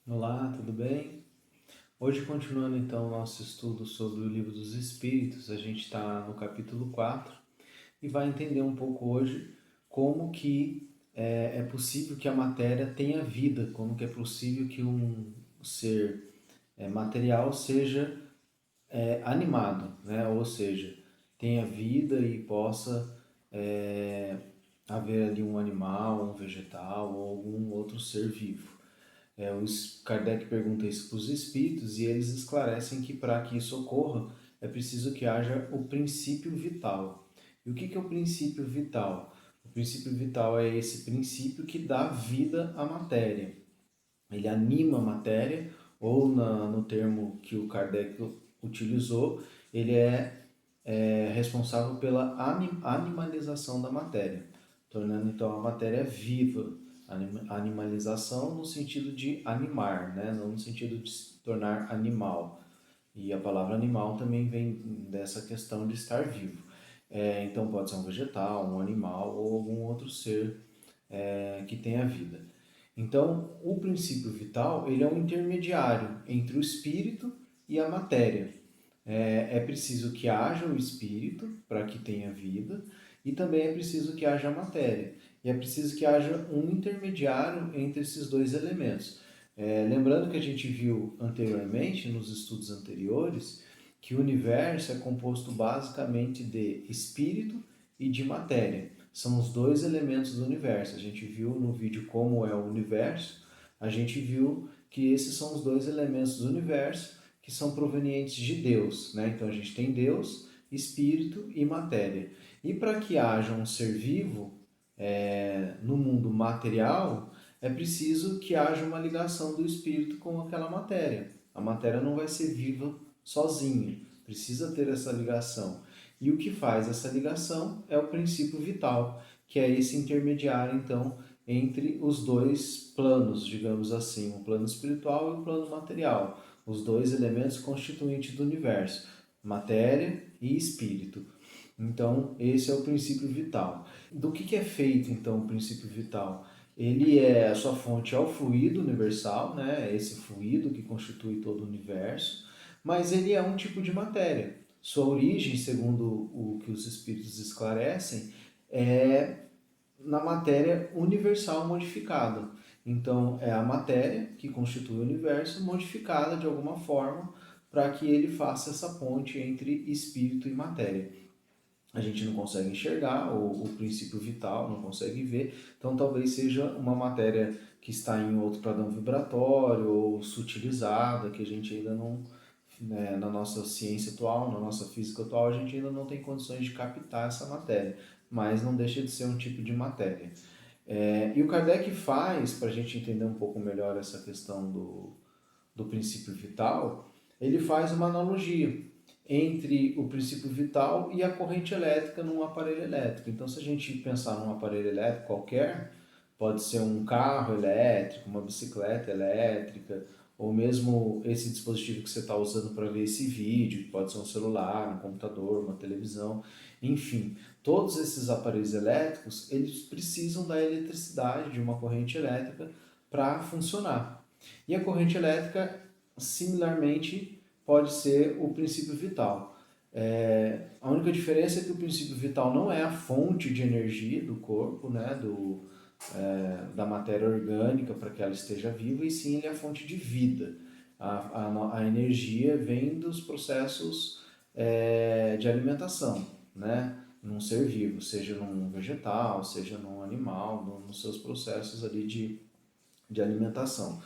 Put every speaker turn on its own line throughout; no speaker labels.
Olá, tudo bem? Hoje, continuando então o nosso estudo sobre o Livro dos Espíritos, a gente está no capítulo 4 e vai entender um pouco hoje como que é possível que a matéria tenha vida, como que é possível que um ser material seja animado, né? Ou seja, tenha vida e possa haver ali um animal, um vegetal ou algum outro ser vivo. Kardec pergunta isso para os espíritos e eles esclarecem que para que isso ocorra é preciso que haja o princípio vital. E o que é o princípio vital? O princípio vital é esse princípio que dá vida à matéria. Ele anima a matéria, ou no termo que o Kardec utilizou, ele é responsável pela animalização da matéria, tornando então a matéria viva. Animalização no sentido de animar, né? Não no sentido de se tornar animal. E a palavra animal também vem dessa questão de estar vivo. Então pode ser um vegetal, um animal ou algum outro ser que tenha vida. Então, o princípio vital ele é um intermediário entre o espírito e a matéria. É preciso que haja o espírito para que tenha vida e também é preciso que haja a matéria. E é preciso que haja um intermediário entre esses dois elementos. Lembrando que a gente viu anteriormente, nos estudos anteriores, que o universo é composto basicamente de espírito e de matéria. São os dois elementos do universo. A gente viu no vídeo como é o universo, a gente viu que esses são os dois elementos do universo que são provenientes de Deus, né? Então a gente tem Deus, espírito e matéria. E para que haja um ser vivo no mundo material, é preciso que haja uma ligação do espírito com aquela matéria. A matéria não vai ser viva sozinha, precisa ter essa ligação. E o que faz essa ligação é o princípio vital, que é esse intermediário, então, entre os dois planos, digamos assim, o plano espiritual e o plano material, os dois elementos constituintes do universo, matéria e espírito. Então, esse é o princípio vital. Do que é feito, então, o princípio vital? A sua fonte é o fluido universal, né? É esse fluido que constitui todo o universo, mas ele é um tipo de matéria. Sua origem, segundo o que os espíritos esclarecem, é na matéria universal modificada. Então, é a matéria que constitui o universo modificada de alguma forma para que ele faça essa ponte entre espírito e matéria. A gente não consegue enxergar o princípio vital, não consegue ver, então talvez seja uma matéria que está em outro padrão vibratório ou sutilizada, que a gente ainda não, na nossa ciência atual, na nossa física atual, a gente ainda não tem condições de captar essa matéria, mas não deixa de ser um tipo de matéria. E o Kardec faz, para a gente entender um pouco melhor essa questão do princípio vital, ele faz uma analogia entre o princípio vital e a corrente elétrica num aparelho elétrico. Então, se a gente pensar num aparelho elétrico qualquer, pode ser um carro elétrico, uma bicicleta elétrica, ou mesmo esse dispositivo que você está usando para ver esse vídeo, pode ser um celular, um computador, uma televisão, enfim, todos esses aparelhos elétricos, eles precisam da eletricidade, de uma corrente elétrica para funcionar. E a corrente elétrica, similarmente, pode ser o princípio vital. A única diferença é que o princípio vital não é a fonte de energia do corpo, né, da matéria orgânica para que ela esteja viva, e sim ele é a fonte de vida. A energia vem dos processos de alimentação, né, num ser vivo, seja num vegetal, seja num animal, nos seus processos ali de alimentação.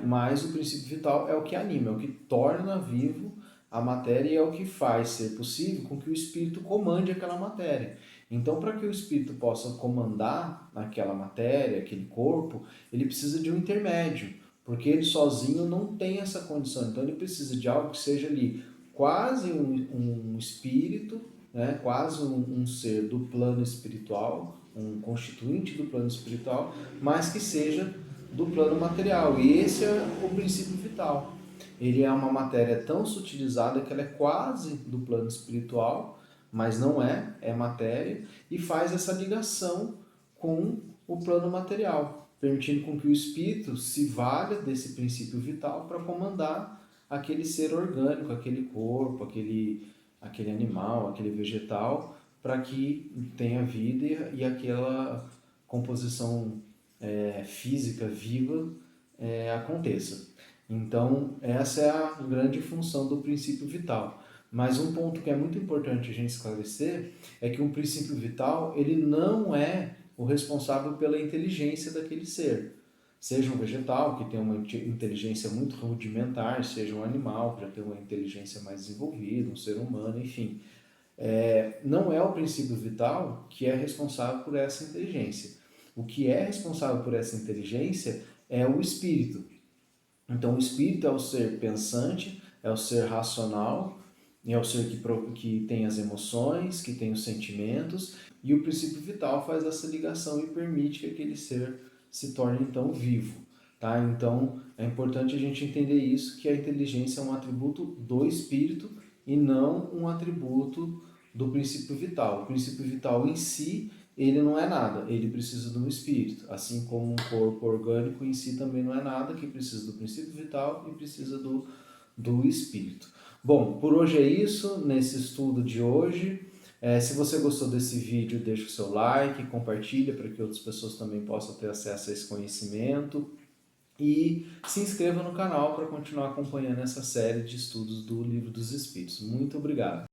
Mas o princípio vital é o que anima, é o que torna vivo a matéria e é o que faz ser possível com que o espírito comande aquela matéria. Então, para que o espírito possa comandar aquela matéria, aquele corpo, ele precisa de um intermédio, porque ele sozinho não tem essa condição. Então, ele precisa de algo que seja ali quase um espírito, né? Quase um ser do plano espiritual, um constituinte do plano espiritual, mas que seja do plano material. E esse é o princípio vital. Ele é uma matéria tão sutilizada que ela é quase do plano espiritual, mas não é matéria, e faz essa ligação com o plano material. permitindo com que o espírito se valha desse princípio vital para comandar aquele ser orgânico, aquele corpo, aquele animal, aquele vegetal, para que tenha vida e aquela composição física viva aconteça. Então, essa é a grande função do princípio vital. Mas um ponto que é muito importante a gente esclarecer é que um princípio vital, ele não é o responsável pela inteligência daquele ser. Seja um vegetal, que tem uma inteligência muito rudimentar, seja um animal, que já tem uma inteligência mais desenvolvida, um ser humano, enfim. Não é o princípio vital que é responsável por essa inteligência. O que é responsável por essa inteligência é o espírito. Então, o espírito é o ser pensante, é o ser racional, é o ser que tem as emoções, que tem os sentimentos, e o princípio vital faz essa ligação e permite que aquele ser se torne então vivo. Tá? Então, é importante a gente entender isso, que a inteligência é um atributo do espírito e não um atributo do princípio vital. O princípio vital em si, ele não é nada, ele precisa de um espírito, assim como um corpo orgânico em si também não é nada, que precisa do princípio vital e precisa do espírito. Bom, por hoje é isso, nesse estudo de hoje. Se você gostou desse vídeo, deixa o seu like, compartilha para que outras pessoas também possam ter acesso a esse conhecimento. E se inscreva no canal para continuar acompanhando essa série de estudos do Livro dos Espíritos. Muito obrigado!